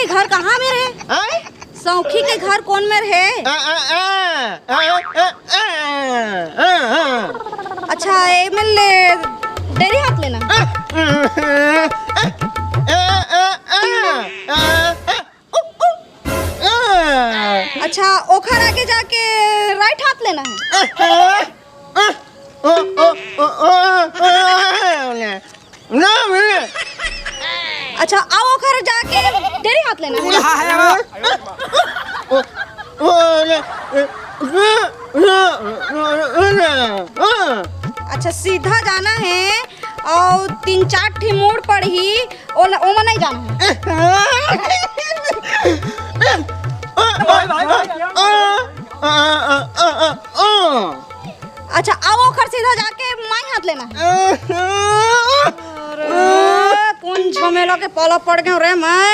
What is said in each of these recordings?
के घर कहाँ में रहे? सौखी के घर कौन में रहे? अच्छा एमएलए डेरी हाथ लेना। अच्छा ओखर आगे जाके राइट हाथ लेना है। अच्छा आओ ओखर जाके डेरी हाथ लेना है। अच्छा सीधा जाना है और 3-4 ठी मोड़ पड़ी ओमा नहीं जाना है। अच्छा आओ ओखर सीधा जाके माई हाथ लेना है। कौन झमेला के पाला पड़ गया रे मैं।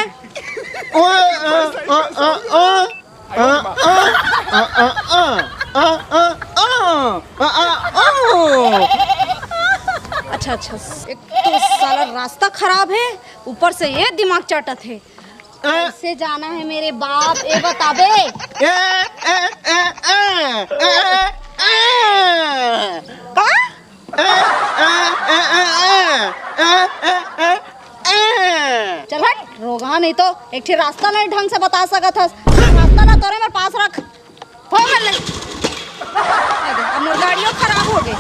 अच्छा एक तो साला रास्ता खराब है, ऊपर से ये दिमाग चाटत है। कैसे जाना है मेरे बाप ये बताबे। चल हट रोगा, नहीं तो एक ठे रास्ता नहीं ढंग से बता सकत हस। रास्ता ना तोरे मेरे पास रख। फोन कर ले। अब मोर गाड़ियों खराब हो गई।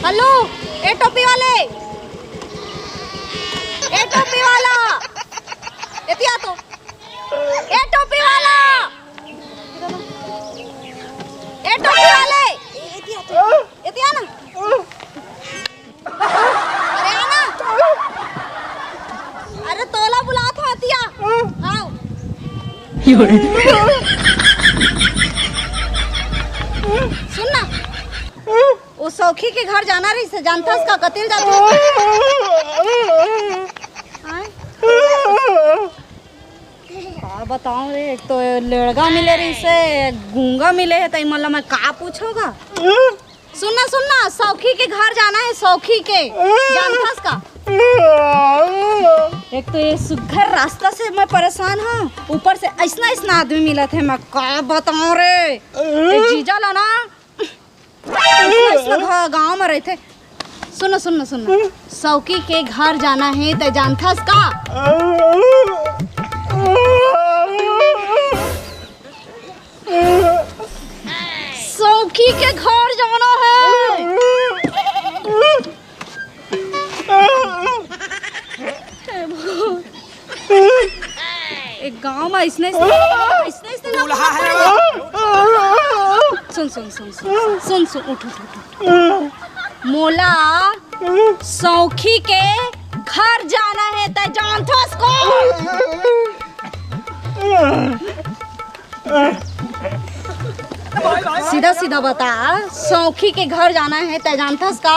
हेलो ए टोपी वाले, ए टोपी वाला, एतिया तो ए टोपी वाला, ए टोपी वाले, एतिया ना, अरे आना, अरे तोला बुला था एतिया, आओ। सुनना वो सौखी के घर जाना रही से जानता उसका कतिल जाते। बताऊं रे, एक तो लड़का मिले रही से गूंगा मिले है तो मतलब मैं का पूछोगा। सुनना सौखी के घर जाना है, सौखी के जानता उसका। एक तो ये सुघर रास्ता से मैं परेशान हूँ, ऊपर से ऐसा आदमी मिला थे, मैं का बताऊं रे। जीजा ला ना गाँव में रहते। सुनो सौखी के घर जाना है तो जानता उसका। सौखी के घर जाना है। एक गांव में इसने सुन उठ मोला सौखी के घर जाना है तो जानते हो उसको। सीधा बता, सौखी के घर जाना है तो जानता है उसका।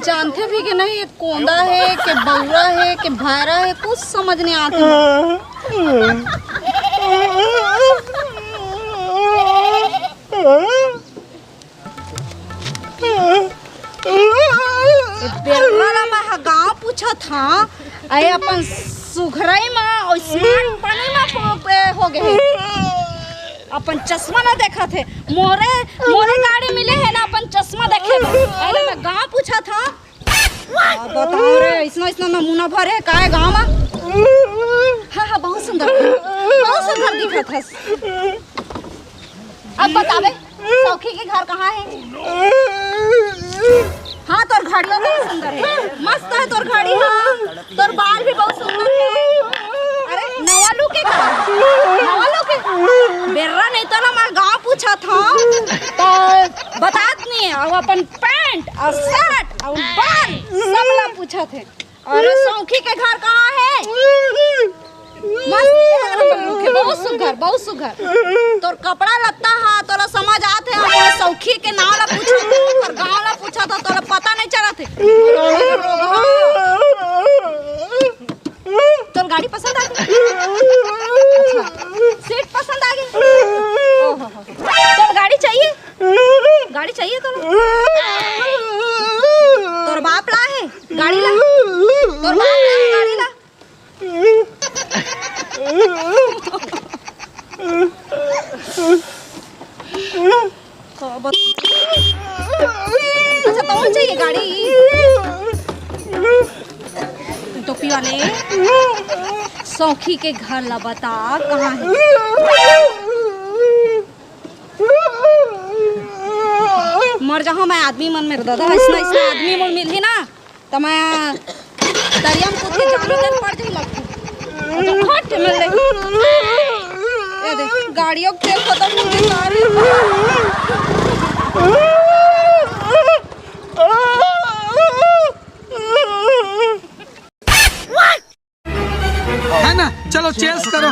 जानते भी कि नहीं, ये कोंदा है कि बउरा है कि भारा है, कुछ समझ नहीं आता। गाँव पूछा था अरे अपन सुघराई में स्मार्ट पानी में हो गए। अपन चश्मा ना देखा थे, मोरे गाड़ी मिले है ना, अपन चश्मा देखे। अरे मैं गाँव पूछा था। बताओ रे, इसना नमूना भरे का है गाँव में। हाँ बहुत सुंदर दिखा था। अब बतावे सौखी के घर कहाँ है। हाँ तोर घड़ियों बहुत सुंदर है, मस्त है तोर घड़ी। हाँ तोर बाल भी बहुत सुंदर है। अरे नवालू के बेर्रा नहीं तो ना मैं गाँव पूछा था तो बतात नहीं है। और अपन पैंट और शर्ट और बाल सब ला पूछा थे। और सौखी के घर कहाँ है। मस्त बहुत सुघर तोर कपड़ा लत्ता। हाँ तोरा समझ आते है। सौखी के नाम ला पूछा था, पर गाँव ला पूछा था, तोरा पता नहीं चला थे। सौखी के घर ला बता कहाँ है। मर जाऊँ मैं आदमी मन मेरे दादा, ऐसा ऐसा आदमी मन मिली ना तो मैं दरिया में कूद के जाने देर पड़ जाई लगती तो फट मिल ले। ये देख गाड़ियों के तेल खत्म हो गई सारी। है ना, चलो चेस करो,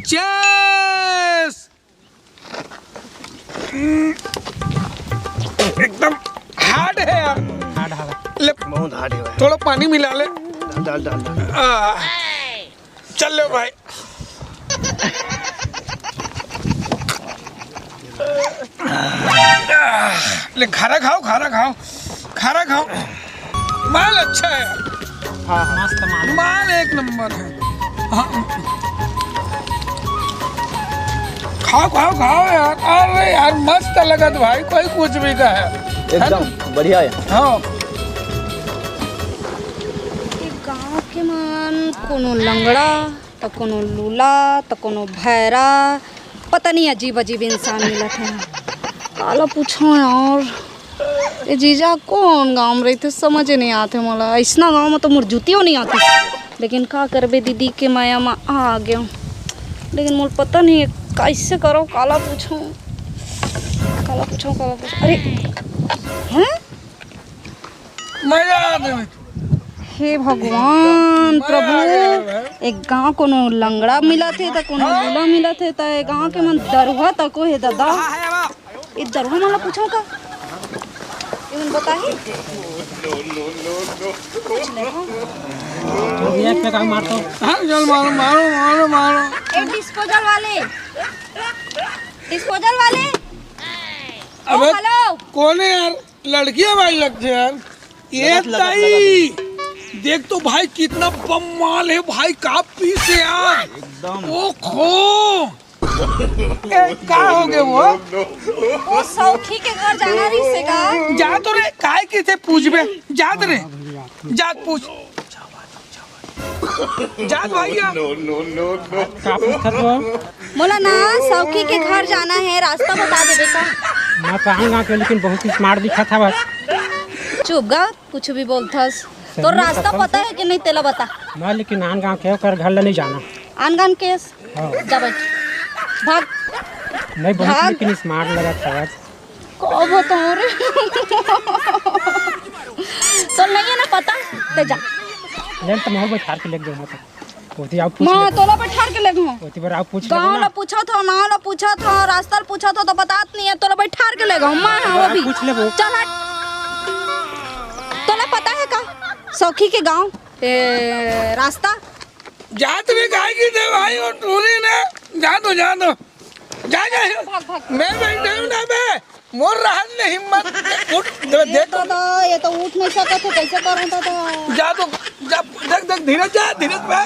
चेस। एकदम हार्ड है यार, ले बहुत हार्ड है। थोड़ा पानी मिला ले। डाल डाल डाल। चल लो भाई। ले खारा खाओ, खारा खाओ, खारा खाओ। माल अच्छा है यार, हाँ मस्त माल। माल एक नंबर है। हाँ। खाओ खाओ खाओ यार। अरे यार मस्त लगत भाई, कोई कुछ भी का है एकदम बढ़िया है। हाँ गाँव के मन कोनो लंगड़ा तो कोनो लूला तो कोनो भैरा, पता नहीं अजीब अजीब इंसान मिलत है। काला पूछो यार ये जीजा कौन गाँव में रहते समझ नहीं आते मोला। ऐसा गाँव में तो मोर जुतियों नहीं आती, लेकिन का करबे दीदी के माया में आ गया। लेकिन मोर पता नहीं है कैसे करो। काला पूछो काला पूछो काला पूछो। अरे हैं मजा आते हैं। हे भगवान प्रभु, एक गाँव कोनो लंगड़ा मिला थे तो कोनो लूला मिला थे तो एक गाँव के मन दरुहा तको है दादा। ये दरुहा मला पूछो का इवन बताही एक पे काम मारतो। हाँ चल मारो मारो मारो मारो। ए डिस्पोजल वाले, डिस्पोजल वाले। ओ अबे हेलो कौन है यार? लड़कियां भाई लगते हैं यार। ये ताई देख तो भाई कितना बम माल है भाई, का पीस है यार एकदम। ओ खो क्या हो गए वो सौखी के घर जाना रही से का। जा तो रे काय के थे पूछ बे, जात रे जात पूछ जात भैया। का पूछत हो? बोला ना सौखी के घर जाना है, रास्ता बता देबे का। मैं कहूँगा कि लेकिन बहुत ही स्मार्ट दिखा था बस। चुप गा, कुछ भी बोलथस। तो रास्ता पता है कि नहीं तेला बता। मैं लेकिन आन गाँव के कर घर नहीं जाना। आनगान केस हाँ। जा बैठ भाग। नहीं बहुत भाग। लेकिन स्मार्ट लगा था बस। कब बताऊं रे तो नहीं है ना पता ते जा। लेकिन तो मैं बैठा के लेके जाऊँ तो ओती आप पूछ मां ले। तोला बैठा के ले गो। ओती पर आप पूछ गांव ले ला ना। पूछा था, नाव ला पूछा था, रास्ता ला पूछा था तो बतात नहीं है। तोला बैठा के ले गो मां। हां अभी पूछ ले वो। चल हट। तोला पता है का सौखी के गांव रास्ता। जात रे काय की थे भाई और टूरी ने जा दो जा भाग भाग। मैं बैठे हूं ना बे, मोर रहन ने हिम्मत उठ ये देख दादा ये तो उठ नहीं सकत है, कैसे करूं दादा। जा तो जा देख देख धीरज जा धीरज बे।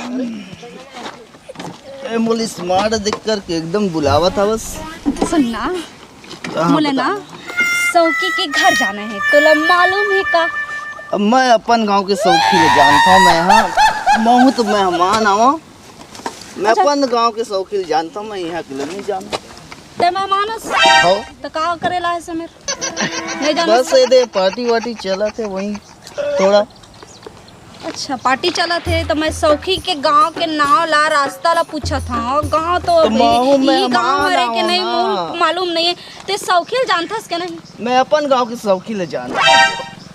ए मोली स्मार्ट देख कर के एकदम बुलावा था बस। सुन ना बोले ना सौखी के घर जाना है, तोला मालूम है का। अब मैं अपन गांव के सौखी ले जानता हूँ। मैं यहाँ महू तो मेहमान आवा। मैं अपन गांव के सौखी ले जानता हूँ, मैं यहाँ के लिए नहीं जाना। ते मैं मानस हो तो का करेला है समीर नहीं जाना। बस ये दे पार्टी वार्टी चला थे वहीं थोड़ा। अच्छा पार्टी चला थे तो मैं सौखी के गांव के नाव ला रास्ता ला पूछा था। गांव तो महू ये मेहमान गांव हरे के आवा नहीं ना। मालूम नहीं है। ते सौखी जानथस के नहीं। मैं अपन गांव के सौखी ले जानता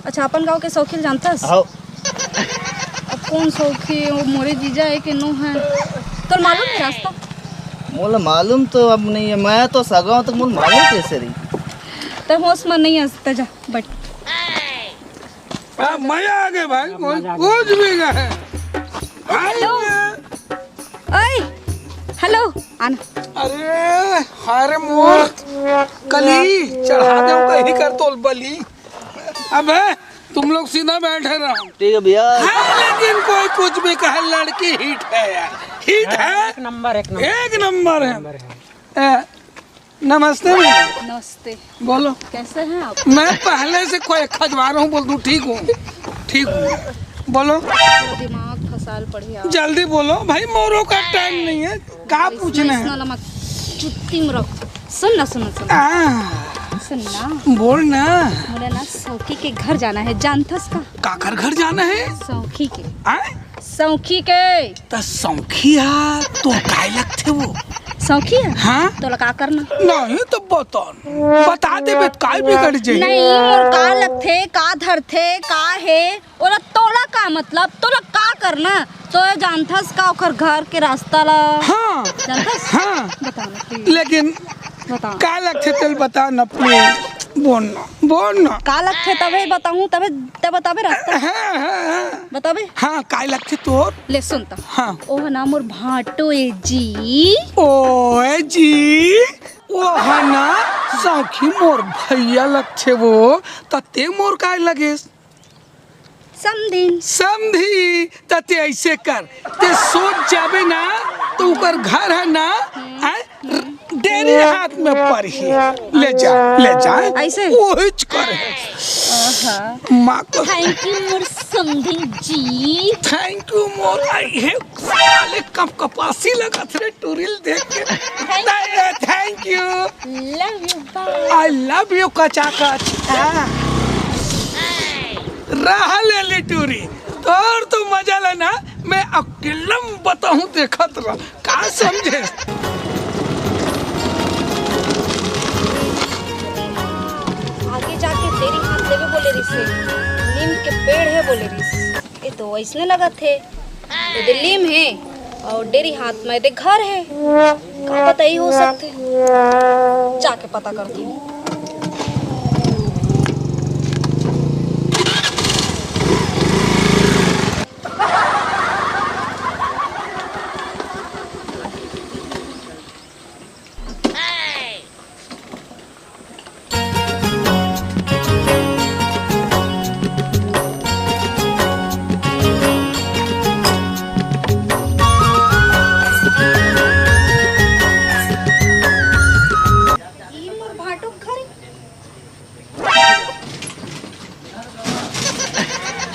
अच्छा अपन गांव के सौखी जानथस। हूँ। अब कौन सौखी वो मोरे जीजा है कि नो है तो मालूम है रास्ता। मोला मालूम तो अब नहीं है, मैं तो सगा तो मोला मालूम कैसे रही। ते होश में नहीं हंसते जा बैठ। मजा आ गया भाई, कोई कुछ भी का है। हेलो ओए हेलो आना। अरे हारे मोर कली चढ़ा दे कहीं कर तोल बली। अबे तुम लोग सीधा बैठे रहो। ठीक है भैया। हाँ, लेकिन कोई कुछ भी कहे लड़की हिट है यार, हिट है एक नंबर एक नंबर है। नमस्ते मैडम। नमस्ते बोलो कैसे हैं आप। मैं पहले से कोई खजवा रहा हूँ, बोल दूँ ठीक हूँ ठीक हूँ। बोलो मेरा दिमाग फंस साल बढ़िया जल्दी बोलो भाई, मोरो का टाइम नहीं है। का पूछना है? नमक चुट्टी में रख। सुन ना सुन ना बोल ना। मुझे ना सौखी के घर जाना है, जानथस का? काकर घर जाना है? सौखी के। आए? सौखी के तो सौखिया तो काय लगते वो? सौखी है? हाँ तो लगा करना नहीं तो बता दे बे, काय बिगड़ जाए? नहीं और का लगथे, का धरथे, का है और तोला का मतलब तोला का करना तो जानथस का ओकर घर के रास्ता ला? हाँ जानथस? हाँ बता ना प्लीज, लेकिन बता का लगते तेल बता ना प्लीज। बोल ना। का लगथे तबे बताऊं, तबे बताबे रास्ता हाँ बताबे। हाँ काय लगते तोर? ले सुन त। हाँ ओह ना मोर भाटो ए जी। ओए जी वो है ना सौखी मोर भैया लगते वो, तते मोर काय लगे? समझी तते ऐसे कर, ते सोच जाबे ना तो ऊपर घर है ना, डेरी हाथ में पड़ी ले जा ऐसे ओहिच करे। माँ को थैंक यू मोर समधी जी। Thank you more. आई है साले कप कपासी लगा थे टूरिल देख के। Thank you, love you, bye. I love you कचाकच। रहा ले ली टूरी और तू मजा लेना, मैं अकेला बताऊं देखत रह का समझे। आगे जाके तेरी हाथ देवे बोले रिसे, नीम के पेड़ है बोले रिस। ये तो ऐसने लगा थे, ये दे नीम है और डेरी हाथ में दे घर है, का पता ही हो सकते। जाके पता करती हूँ।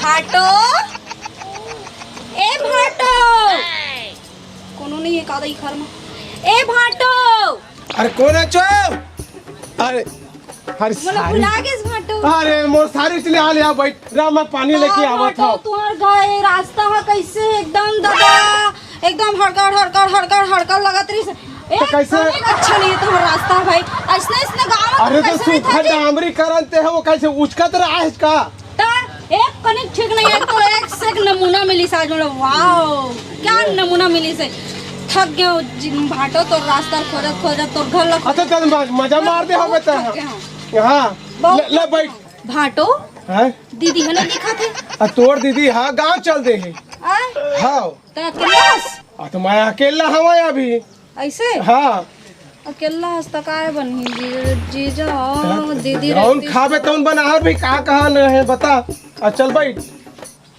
भाटो ए भाटो कोनो नहीं है कादा घर में। ए भाटो अरे कौन है चो? अरे मतलब भुला गेस भाटो। अरे मोर सारी चले आ ले बैठ रा, मैं पानी लेके आवा था। तुम्हार गाय रास्ता है कैसे एकदम दादा, एकदम हड़कड़ लगत रही से। तो कैसे अच्छा नहीं है तुम्हारा रास्ता भाई, ऐसने गांव। अरे तो सूखा डामरी करते है वो कैसे उचकत रहा है इसका? एक कनिक ठीक नहीं है तो एक से एक नमूना मिली साज में। वाओ क्या नमूना मिली से। थक गए भाटो तो रास्ता खोजत तो घर लग। अच्छा चल मजा मार दे हो बेटा। हां ले बैठ। भाटो है दीदी है ना दिखा थे? तोर दीदी हां गांव चल दे है। हां तो अकेला तो मैं अकेला हूं अभी ऐसे। हां अकेला हस्ता काय बनी जीजा दीदी कौन खावे तौन बना भी का कहां है बता। चल बैठ।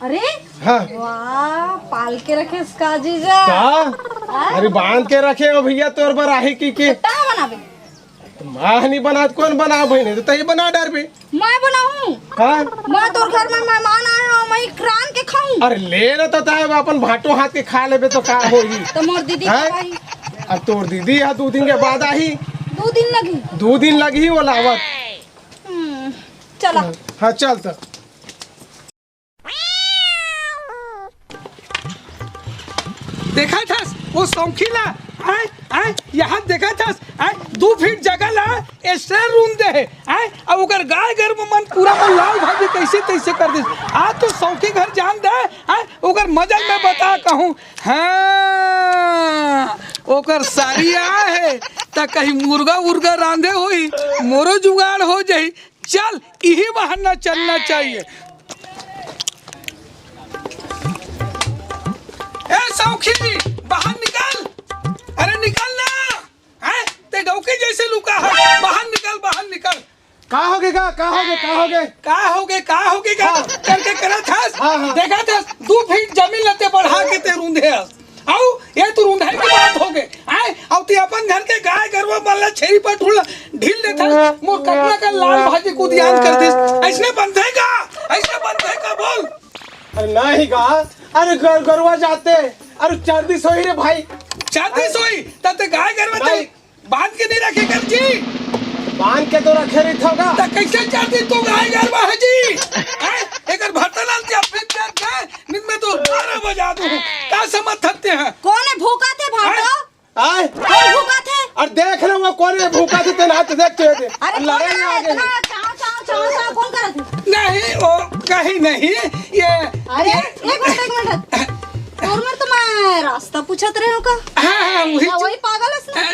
अरे हाँ वाह पाल के रखे इसका जीजा का? अरे बांध के रखे हो भैया तोर बराही की के बनावे मां नहीं बना कौन बना बहने तो तई बना डर भी मैं बनाऊं। हां मैं तोर घर में मेहमान आए हो, मैं क्रान के खाऊं। अरे ले ना तो ताए अपन भाटो हाथ के खा लेबे तो का होई। तो मोर दीदी आई। अब तोर दीदी आ 2 दिन के बाद आई। 2 दिन लगी? 2 दिन लगी वो लावत। चला हाँ चल तो। देखा था वो सौखीला आए आए यहाँ देखा था आए 2 फीट जगह ला ऐसे रूम दे है आए अब उकर गाय घर में मन पूरा मन लाल भाजी कैसे तैसे कर दे। आज तो सौखी घर जान दे आए उकर मजल में बता कहूँ। हाँ ओकर सारी आ है त कहीं मुर्गा उर्गा रांधे होई मोरो जुगाड़ हो जाई। चल यही बहाना चलना चाहिए। ए सौखी बाहर निकल, अरे निकल ना, हैं ते गौ के जैसे लुका है। बाहर निकल। का होगे करके करा था। हाँ। देखा था 2 फीट जमीन लते बढ़ा के ते रूंधे आओ ये तो रूंधे की बात हो गए आए अब ते अपन घर के गाय गरवा बल्ला छेरी पर ढील देता मोर कटना का लाल भाजी को ध्यान कर दे। ऐसने बंधेगा बोल। अरे नहीं का अरे गरुआ जाते अरे 4 दिन सोई रे भाई। 4 दिन सोई तब ते गाय घर में नहीं। बांध के नहीं रखे कर जी। बांध के तो रखे रही था तो कैसे 4 दिन तो गाय घर में है जी। एक भरता लाल जी फिर क्या दिन में तो 12 बजा दूं क्या समझ सकते हैं। कौन है भूखा थे भाटो? आए कौन भूखा थे? और देख रहे वो कौन है भूखा थे तेरे हाथ देखते थे अरे कौन लड़ाई है आगे इतना चाव कौन कर रहा था? नहीं वो कहीं नहीं ये अरे एक मिनट और में तो मैं रास्ता पूछत रहे का। हाँ वही पागल है।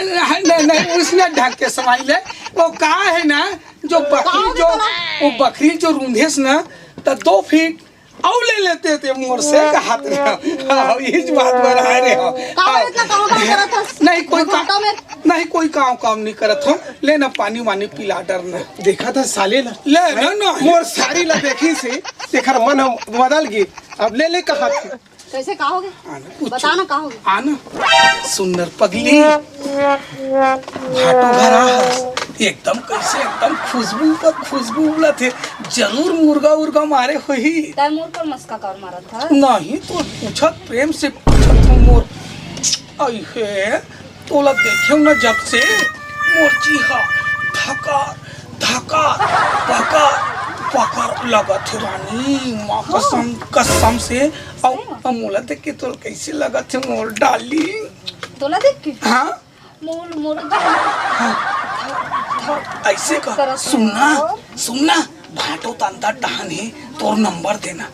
नहीं उसने ढक के समाई ले वो कहा है ना जो बकरी जो वो बकरी जो रूंधेस ना तो 2 फीट और ले लेते थे मोर से हाथ रे। हाँ इस बात पर आ रहे हो। इतना काम करत था? नहीं कोई काम नहीं करत हो। लेना पानी वानी पिला डरना देखा था साले ला ले ना मोर सारी ला देखी से देखर मन बदल गई अब ले कहा थे कैसे कहोगे? बताना कहोगे? आना सुंदर पगली भाटो घर आ एकदम कैसे एकदम खुशबू उला थे जरूर मुर्गा मारे होही। तय मोर पर मस्का कर मारा था? नहीं तो पूछत प्रेम से पूछत हूँ मोर आई है तोला देखे ना जब से मोर चीहा धका पकड़ लगा थे रानी माँ कसम से और मोला देख के तो कैसे लगा थे मोर डाली तोला देख के? हाँ मोर ऐसे का सुनना भाटो तंता टहन है तोर नंबर देना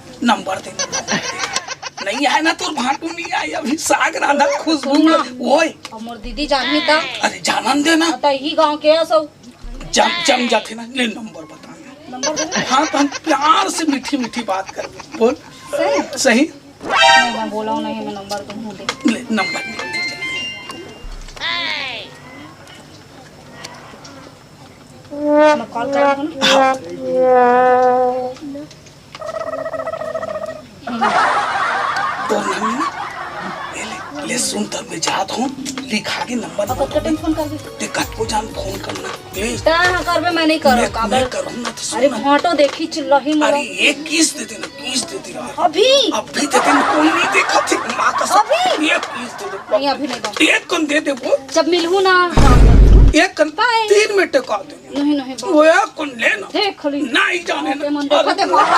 नहीं आए ना तोर भाटू नहीं आए अभी साग राधा खुशबू ओए मोर दीदी जानही ता? अरे जानन देना तो ही गांव के है सब जम जाते ना ले नंबर बताना। नंबर दे। हाँ तो हम प्यार से मीठी बात कर बोल सही नहीं मैं बोला नहीं मैं नंबर दूँ दे। ले नंबर दे मैं कॉल कर दूँ तो ना ले सुन तब मैं जात हूँ लिखा के नंबर अब कब टेलीफोन कर दे? ते कट को जान फोन करना प्लीज। ता करबे मैं नहीं करो काबर। मैं करूँगा तो अरे सुन फोटो देखी चिल्लाही अरे मोरा एक किस दे देना अभी अभी दे देना कोई नहीं देखा थी माँ का अभी? एक किस दे दे नहीं अभी नहीं दो एक कन दे दे वो जब मिलूँ ना। एक कन बाय। 3 मिनट का दे नहीं वो एक कन लेना देख ली नहीं जाने के मन ना देखते बस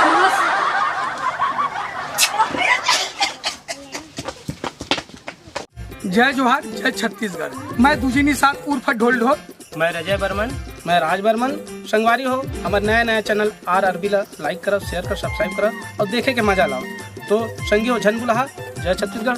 जय जोहार जय छत्तीसगढ़। मैं दूजी साथ उर्फ ढोल ढोल। मैं रजय बर्मन। मैं राज बर्मन। संगवारी हो हमारे नया चैनल RRB ला लाइक करब शेयर कर सब्सक्राइब करब और देखे के मजा लाओ तो संगी हो झन बुलाहा। जय छत्तीसगढ़।